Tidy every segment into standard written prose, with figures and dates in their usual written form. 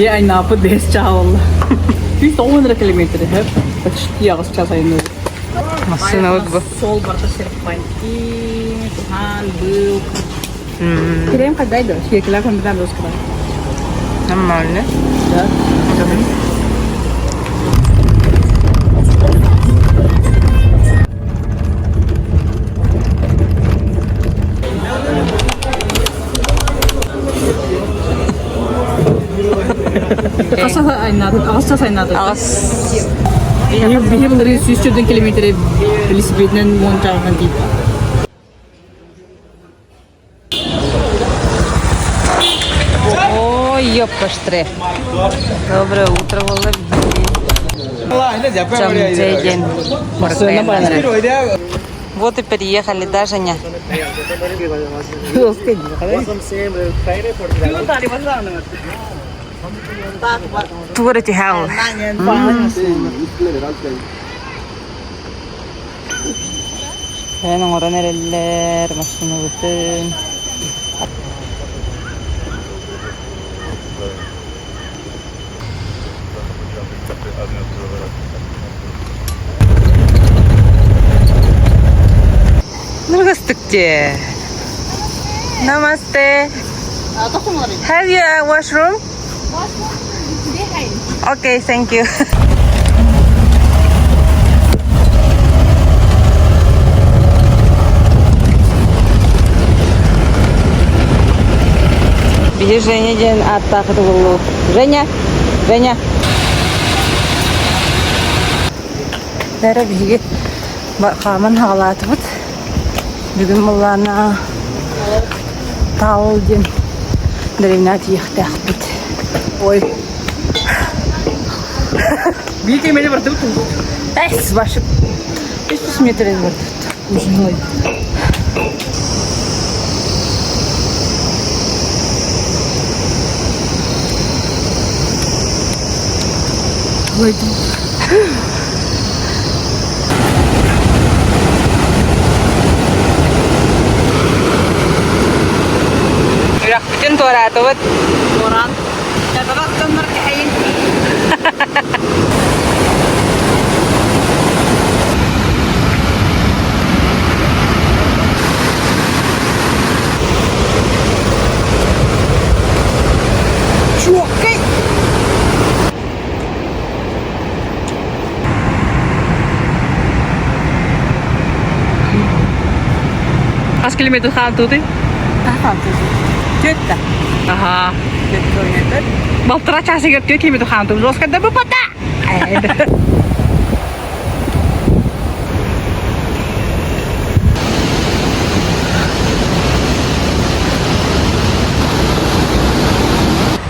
Det är napo des чавал. Ты 100 километров, хэ? Почти я сейчас айну. Машина вот бы. Сол барта серпантин, Тухан был. Крем когда идёшь? Я килограмм там рассказал. Нормально. Да. Касса айнады, ағысша сайнады. Ағыс. Бихе бұлары 100 километр велосипедінен мон жағынан дейді. Ой, ёпкаштре. Доброе утро, Володя. День. Вот и переехали, да, Женя? Тур эти хау. Benim oran ereller, maşını bütün. Здравствуйте. Namaste. Have you a washroom? Okay, thank you. Беги, Женя, день атака был. Женя, Женя. Дара беги. Бакаман халат вот. Бүгін мұллана тауылден дәревнат ехті ақпет. Ой. Bir kemeri var değil mi? Әйс, башы. 500 метрден бар. Uzun oy. Bütün torat вот. Orhan. Ya da baktımlar ki ayın. Çok. Kaç kilometre kaldı? Тетя. Ага. Полтора часа говорит, 2 километра ханту. Жестко да бы пота.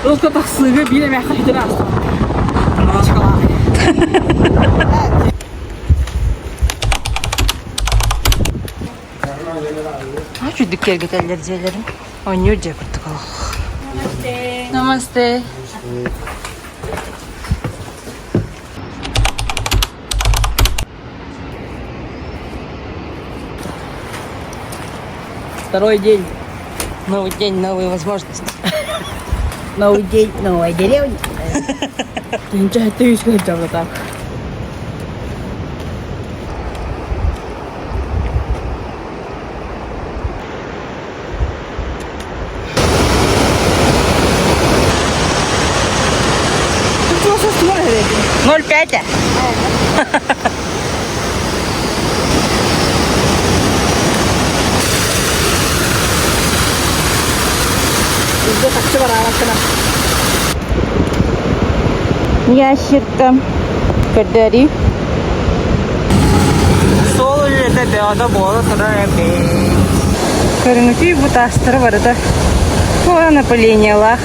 Жестко так сыгы били мягко хитер астı. Şu dükkan giderler diyelim. Oynuyor cekuttuk. Namaste. Namaste. Второй день. Новый день, новые возможности. Новый день, новая деревня. Ты ничего, ты еще хотел вот так. Ноль пять. Bizde taksi var hakkında. Ящерка. Кадари. Сол это беда было туда опять. Көрүнгүчүй бутастары бар да. Ora напыление лах.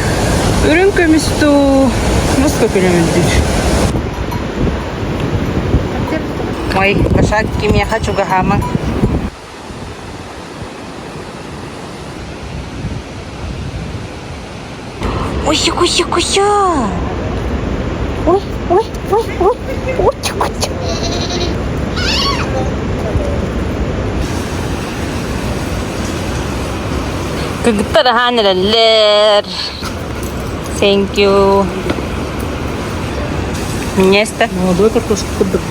Үрүнкө мисту. Ну сколько километров? Ой, лошадки, я хочу гахама. Ой, куся, куся. Ой, ой, ой, ой, ой, куся. Kagtarahan nila. Thank you. Место. Молодой картошка кубик.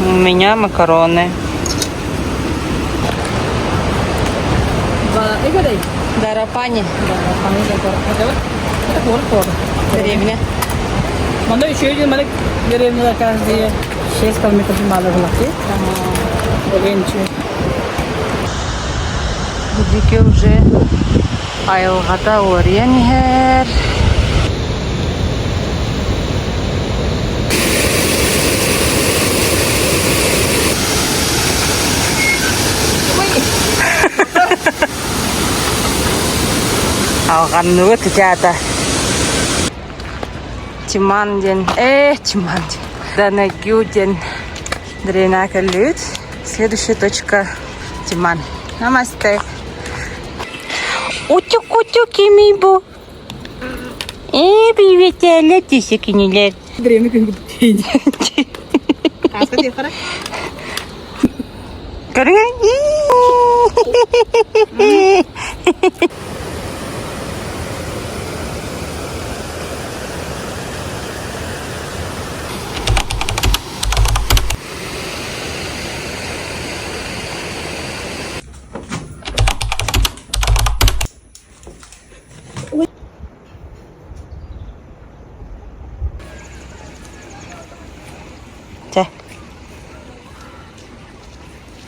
У меня макароны. Игорь, Дарапани. это город. Деревня. Манда еще один малек деревня каждые 6 километров мало влаки. Богенче. Бүдеке уже айылғата оренер. Алғанны өті жада. Тиманден, Тиманден. Данагюден. Дренaka Люд. Следующая точка Тиман. Намасте. Утюк-утюк, Мибу. Привет, летишь, кинелет. Деревня как-то тень. Каска хара.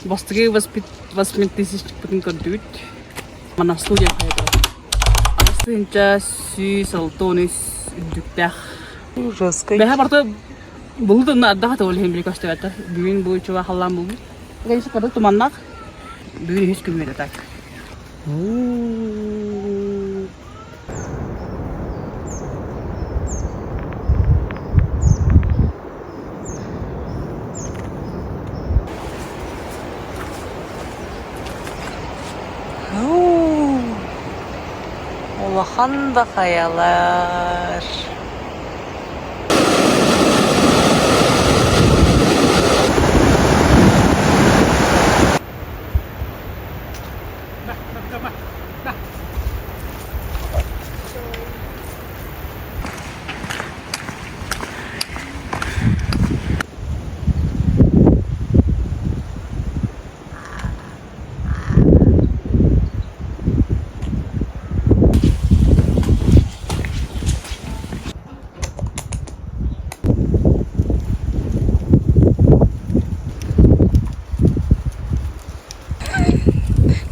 Бастыгы 8 тысяч путин көрдүт. Мана студия кайда. Астынча сүй салтонис дүктах. Ужаской. Бәһә барты булды на адда та олем бик кастыгата. Бүгүн бу чуга халлам булды. Гайсы кады туманнак. Бүгүн һеч кем так. Улахан да хаялар.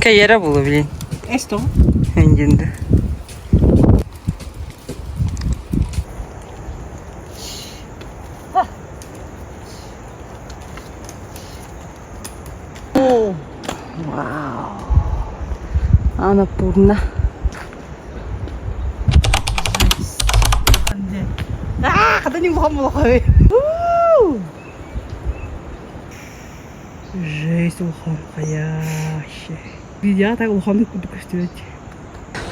Кайера булу билин. Эсто. Эндинде. Вау. Анапурна. Кадани мухаммад. Жесть, ухаркаяш. Видео так ухаммад кудук истет.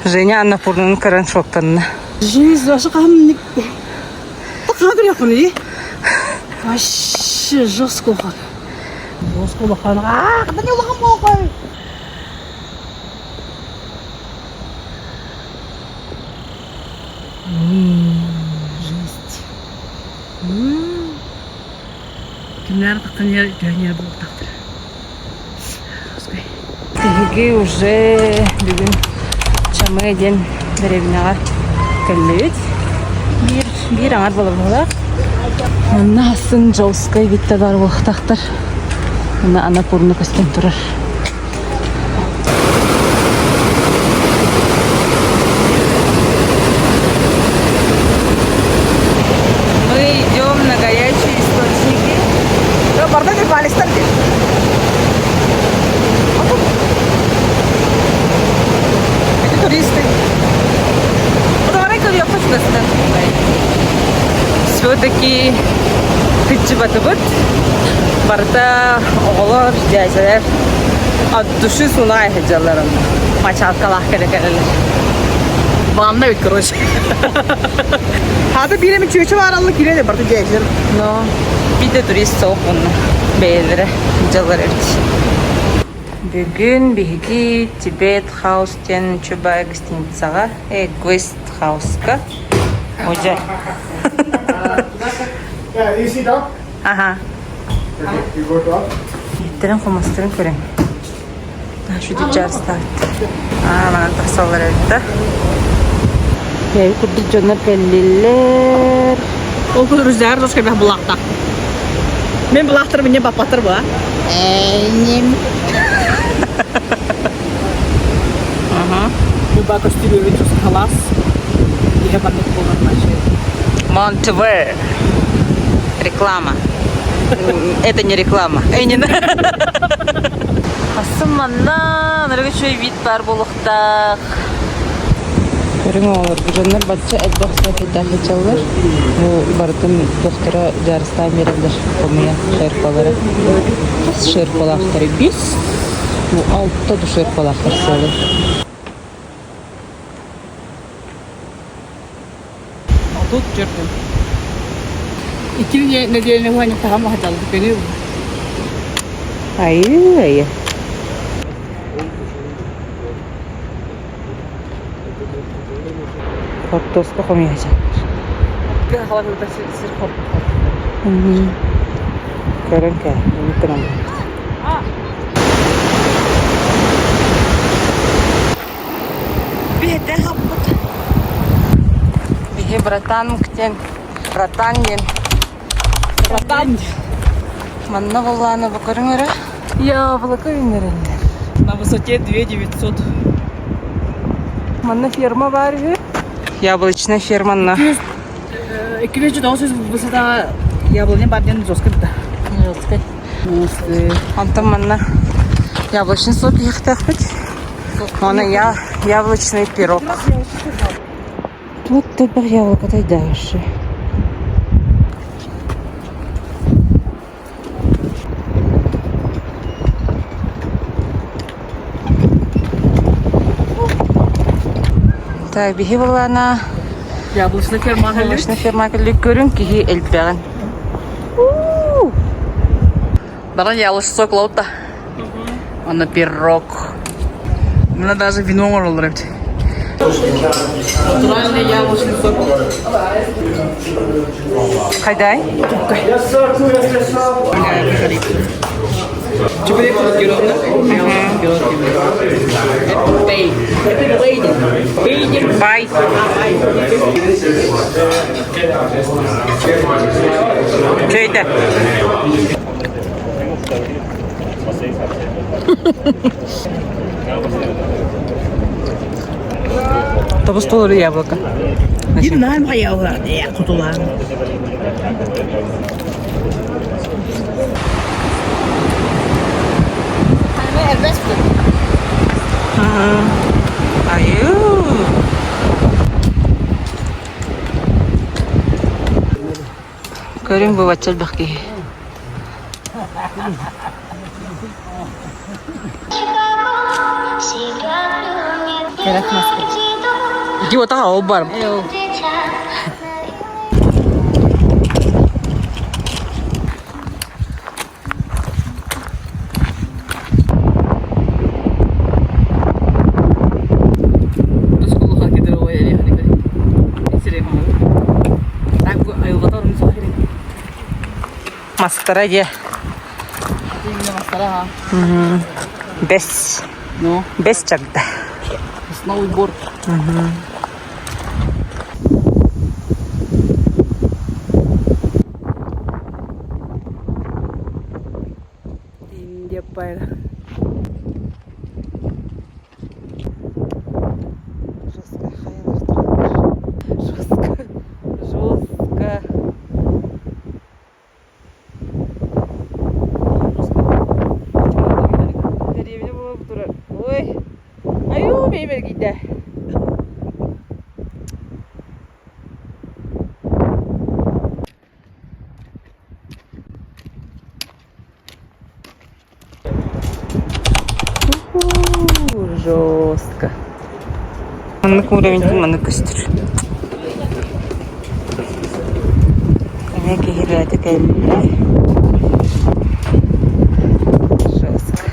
Женя Анапурнанын караншоктанына. Жесть, ваша камник. Так надо япони. Вообще жестко ухар. Жестко ухар. Кадани мухаммад. Жесть. Кимнер тактан жер болуп тактыр. Тиги уже бүгүн Чамэден деревняга келбейт. Бир аңар болуп алак. Мына сын Жолской битте бар болуктактар. Мына Анапурну көстөн турар. Мы идем на горячие источники. Бардак Палестин. Это туристы. Все-таки кычыбатыбыт барта оголор жайсалар от души сунай хеджаларым мачалкалах керекелер. Банда бит, короче. Хады биреме чөчө бар алла киреде барты жайсалар. Но bir de turist soğuk bunu beğenir jalar erdi. Bugün bihi Tibet House'ten çöba gостиницаға Guest House'ка. Hoca. Yeah, you sit up. Ага. Okay, you go to up. Иттерин хомостырын көрем. Шүді жарыстар. Манан тақсалар әлді. Яй, күрді жонар кәлілер. Ол күн рүздәр дошқа бәк бұлақта. Мен бұлақтыр міне бапатыр бұа. Әйнем. Бұл бақы стилі өтіс қалас. Еге бақыт болған мәші. Монтвер. Реклама. Это не реклама. Әйнен. Қасым манна. Нұрығы шөй вид бар болуқтақ. Көрің олар. Жонар батша әдбақса фетахи чалар. Бардым доқтора жарыста меремдер. Комия шерпалары. Шерпалақтары 5. 6 шерпалақтар солы. Тут жүрдім. İkili nedeni var, tamam hadi beni. Ayı. Fotosu koymayacak. Havada da sır kop. Görün ki, unutmam. Bir de haput. Bir bratан ктен, братанин. Братан. Манна волланы бакырыңыра. Яблоко винеренler. На высоте 2900. Манна ферма var ya. Яблочная ферма на. 2900 высота яблони барден жестко да. Жестко. Антон манна яблочный сок ехать быть. Она яблочный пирог. Вот теперь яблоко-то дальше. Так, беги была на Яблочный ферма. Көрін кеге әлпірәғін. Баран яблочный сок лаута. Он на пирог. Мне даже вино можно ловить. Натуральный яблочный сок. Қайдай? Чебурек фрутировка. Бей. Это бейдер. Бай. Что это? Табыстолары яблоко. Не знаю, моя я кутула. Аю. Көрің бұл атчал бақки. Керек маска. Иди вот так, а барм. Мастара де. Без. Ну, Без чагда. сноуборд. Индия пайра. Жестко хайлар. Жестко. Деревня болып тұрар. Ой. Аю, бейбер кейді. Жестко. Маннык уровень, маннык көстір. Кәне кегеләді кәлді. Жестко.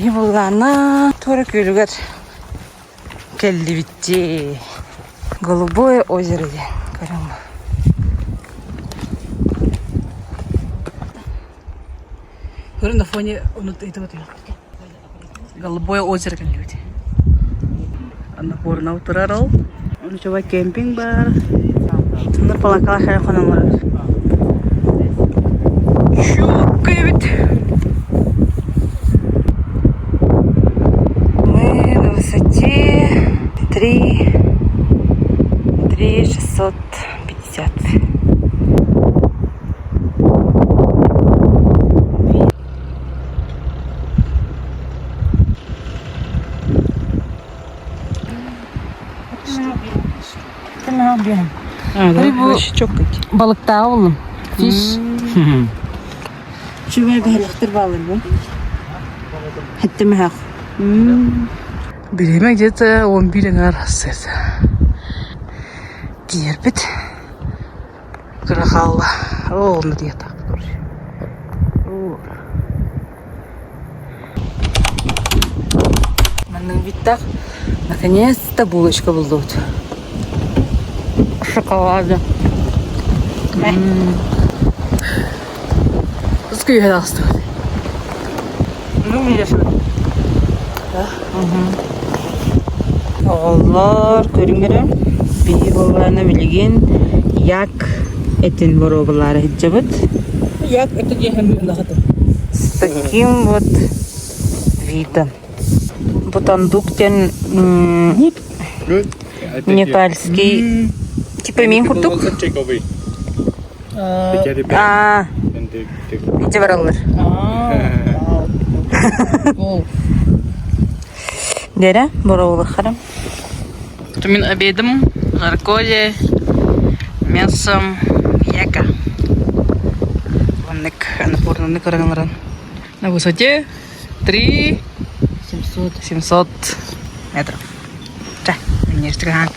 бии буллана тора көлүгөр келди битти. Голубое озеро де. Караңгы. Көрün на фоне Голубое озеро kan люди. Анапурна утырарал. Он чува кемпинг бар. Тыныр палакала хәл ханамлар. Чук кебит. Мы на высоте 3650. Bu çok kötü. Balıkta oğlum. Fiş. Şu böyle balıktır balığı bu. Hatta mı hak? Время где-то 11 арасы. Терпит. Крахалла. О, ну где так. Манның биттак. Наконец-то булочка булды. Шоколада. Сколько я даст? Ну, мне же. Оғылар көріңгірі бейі болғаны білген як этин боробылары хиджабыт. Як это дехем нахату. С таким вот видом. Бутандуктен Good. непальский. Типа мин хурдук. Take away. They carry back and they take away. Ите баралар. Дере, боробылар харам. Это мин обедом, жаркое, мясом, яка. Ванник, анапурный карангаран. На высоте 700 метров. Ча, не стреляй.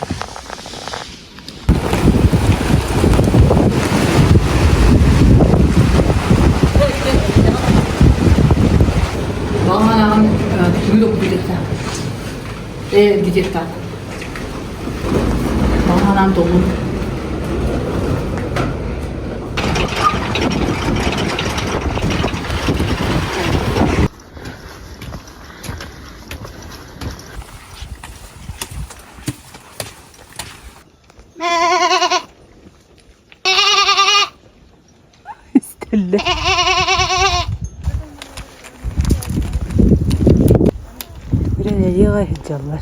Баһанан түгел бүлектә. Где-то. Баһанан толы. Стелле. Nereye gidiyorlar?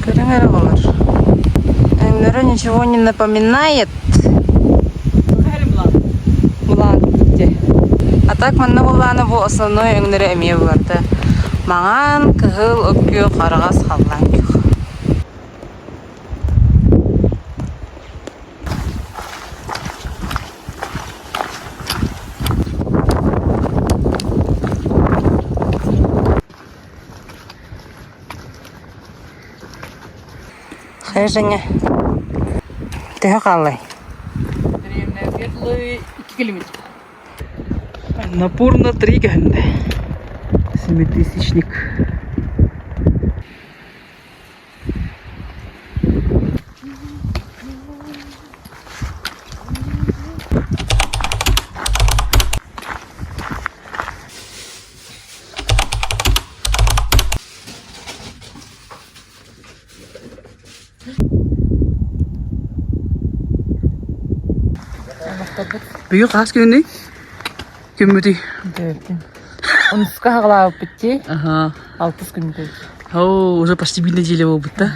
Караңгыралар. Энлері ничего не напоминает. Булан. А так манна буланы бу основной өңнері әмие буларды. Маған кығыл өккө қарағас қаллан күйк. Қай және? Тігі қалай? Светлый 2 километра. Напорно 3 километра. 7000-ник. Büyük az günü. Kömüdü. Он скағылауып бітте, Ага. 60 күн көз. О, уже почти 1 неделя болып бітті.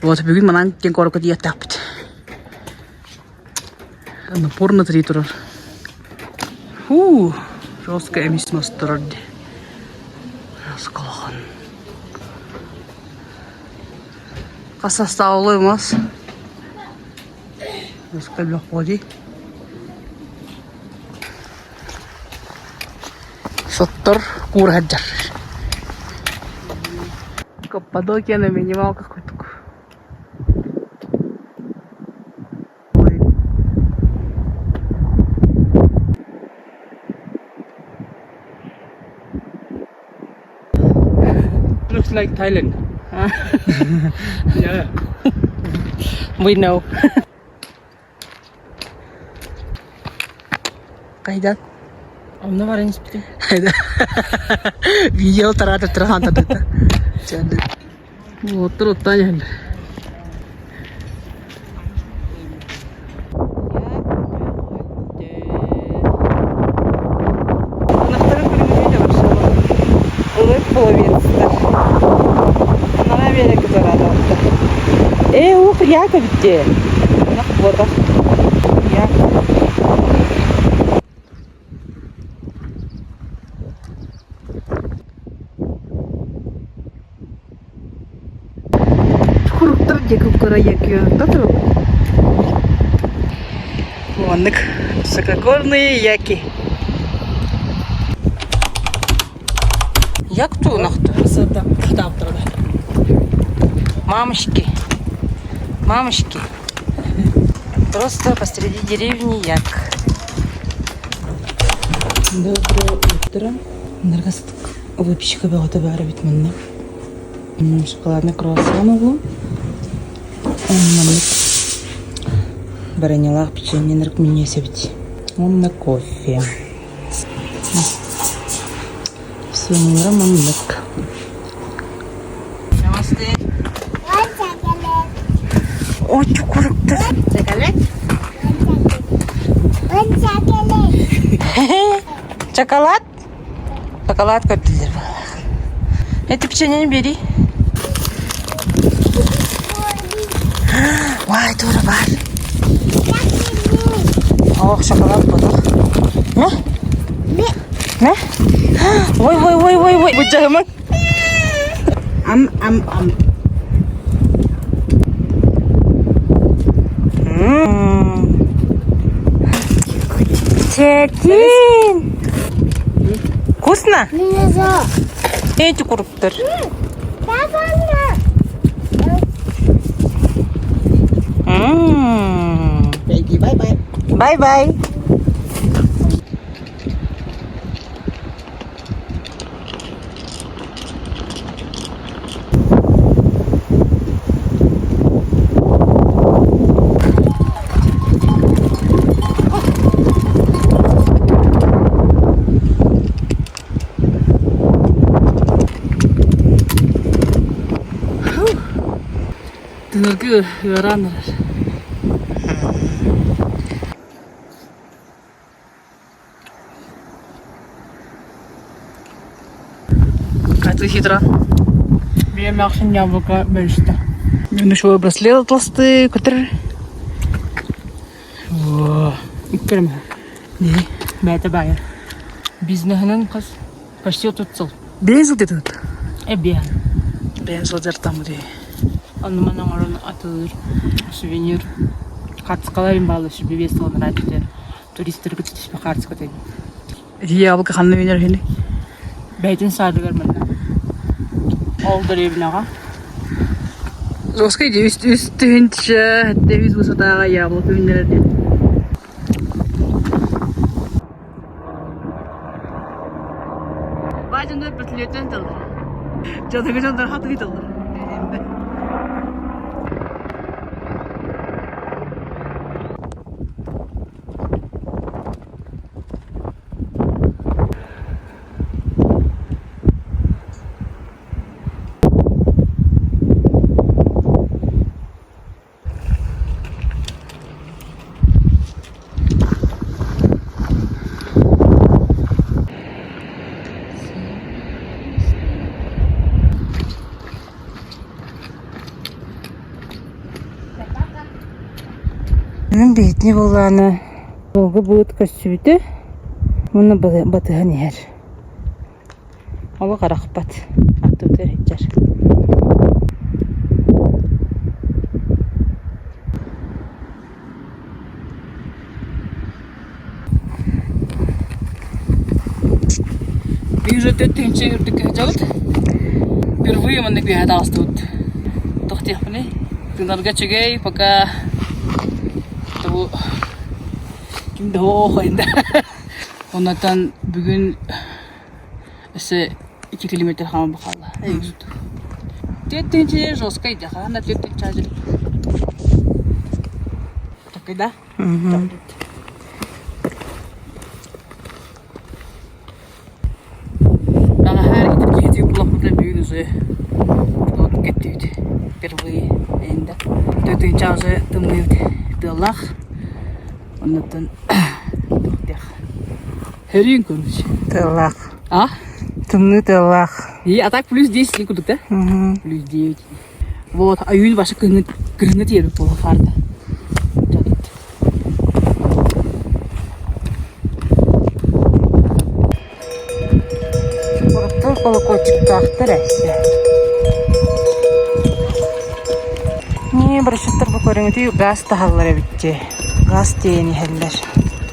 Вот, бүгін манан кен корокот еттақ біт. Напорно 3 тұрар. Жестко емес мас тұрар. Скалған. Қаса стаулы емес. Жестко блок боди. Соттыр кур хаджар. Каппадокия на минималках какой-то. Looks like Thailand. Yeah. We know. Кайда? Онна бар емес бітем. Видео таратып тұрған тадықты. Отыр оттан енді. Қонақтары көрмеде де бар шалы. Улы половинсыздар. Нана бері кізорады отты. Ух, яка бітте. Нақ вода. Яка. Kuruktır diye kukura yakıyor. Tatlı. Ваннык. Высокогорные яки. Як ту нақты? Красота. Катап тұрды. Мамочки. Мамочки. Просто посреди деревни як. Доброе утро. Наргастык. Выпечка бегота бары бит мында. Шоколадный круассан углу. Баранилах печенье нырк мне себить. Он на кофе. Все мира мамлык. Намасте. Ой, чукурукты. Чоколад? Шоколад? Шоколад көптілер балақ. Эти печенье не бери. Вай, тура бар. Ох, шоколад бұдық. Мә? Ой. Бұд жағымын. Ам. Тетин. Вкусно? Эти куруптар. Бай-бай. Бай-бай. Тыныргы ыраныр. Кайты хитра. Берем ақшын яблоко бөлісті. Мешевой браслет толстый, который... Үккерім. Не? Бәті байыр. Бизнесінің қыз почти тұтсыл. Бензил дедут. Бен. Бензил дертам де. Аныманан орын атылыр. Сувенир. Қатысқалайын балы шүрбе бес тұғын радиотер. Туристер күтішпе қарсы көтейін. Яблоко ханны венер хели. Бәйтін сардығыр мұнда. Олдыр ебінаға. Жоскай де үстігінші, девиз высотаға яблоко венер де. Бәйтін өп бітлетін тылыр. Жадығы жандар хаты тылыр. Менің бетіне болғаны. Олғы бұғыт көсібіті. Мұны батыған ер. Олы қарақ бат. Аттыптыр етчер. Бүйір өте түнше үрдік жалды. Впервые мы нагадалась тут. Тохтех мне. Ты наргачегей, пока того киндо инде. Оннан бүгүн эсе 2 километр хам бахала. Эйгүт. Тетенче жоска иде. Хана тетенче ажыр. Такайда. Ага, her gidip bulaklıkla büyüdü zü. Orada gittiydi. Впервые инде. Тетенче ажы тымлıydı. Дылах. Оннан тохтех. Херин көрмүш. Тылах. А? Тымны тылах. И а так плюс 10 кудук, да? Плюс 9. Вот, а июнь ваша кыгны теріп болы қарда. Бұл колокольчик тақтыр әсі. Не, бір шыттыр бұл көріңді газ тағалар әбітте. Газ дейіні әлдер.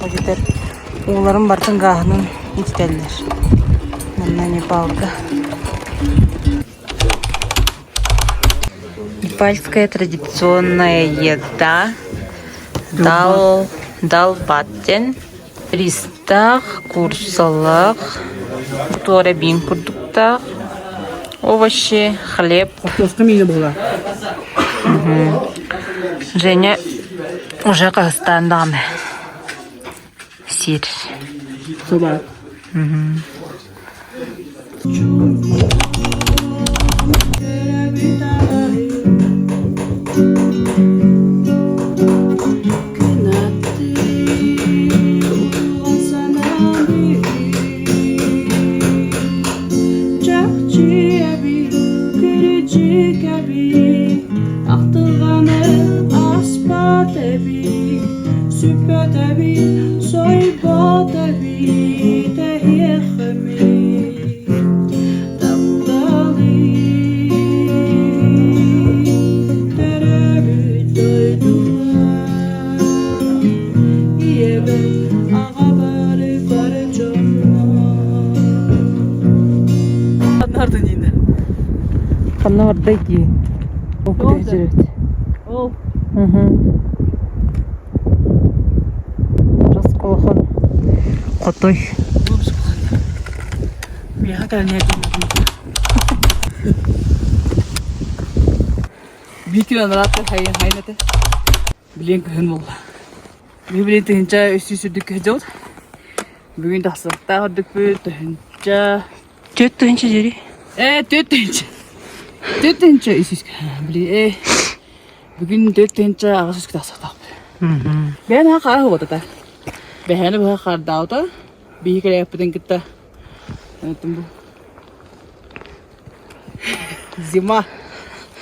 О жетер, оларын бартын ғағының итерлер. Мұнна не балды. Непальская традиционная еда. Далбаттен. Ристах, курсалах. Туарабин продуктах. Овощи, хлеб. Ақтовқа мені болға. Женя уже Казахстандамы. Сир. Соба. Kanna oradaki. Oku tecrüt. Ол. Расколохон. Котой. Мен хакар не айтам. Бикин нараты хайнаты. Билен көн болла. Билен тенча үсүсүдүк жол. Бүгүн тасыктаа ордук бүү тенча. Төттөнчө жери. Төтенче үсүск. Били бүгүн төтенче агысык тасыктаа. Мен хакар болду. Бэхэнэ бэхэ хардауда. Бихикэлэ яппытын кытта. Энтэн бу. Зима.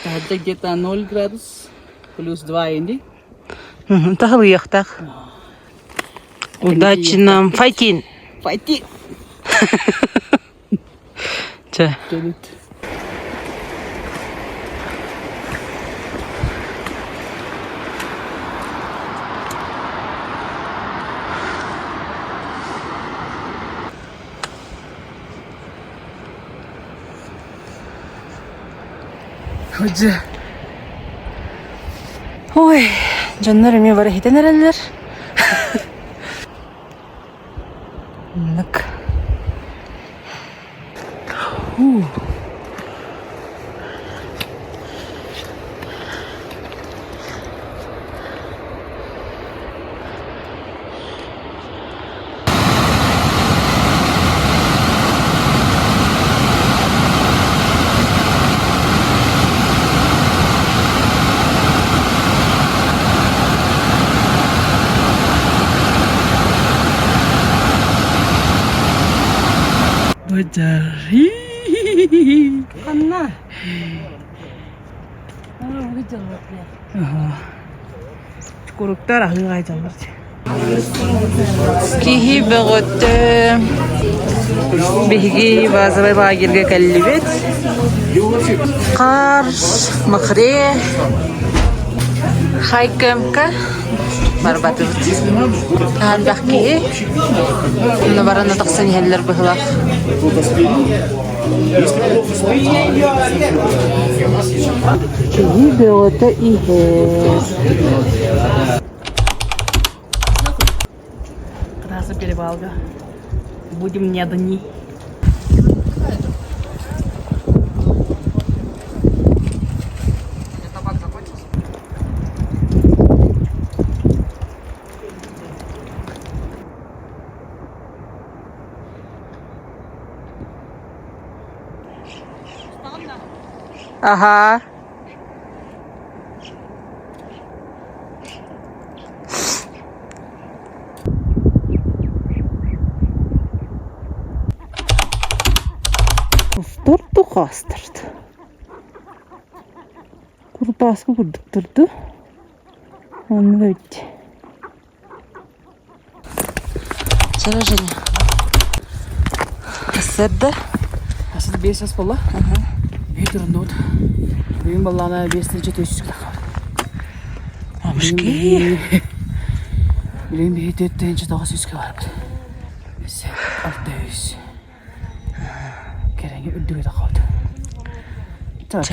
Тахадда где-то 0 градус. Плюс 2 инди. Тахылы яқтақ. Удачи нам. Файтин. Файти. Ча. Hoca. Ой, жаннарым я бары хитен әрәлер. Нық. Hoca. Анна. Kuruktар ахыгай жалбар. Кихи бөгөттө. Биги базабай лагерге каллибет. Қар, махре. Хайкемка. Барбатыбыт. Таан бахки. Мына барана тақсан хәлләр быһылак. Видеото иhes. Трасса перевалка. Будем не одни. Ага. Устурду хастырды. Курбаску курдук турду. Onu öttü. Çara Женя. Kısırdı. Асыл 5 жас бола. Ветер нот. Бүгін баллана 5-нче төсүк та. Амышки. Билем бе 4-нче дагы сүзгө барып. Biz 600. Кереге үдүгө да калды. Так.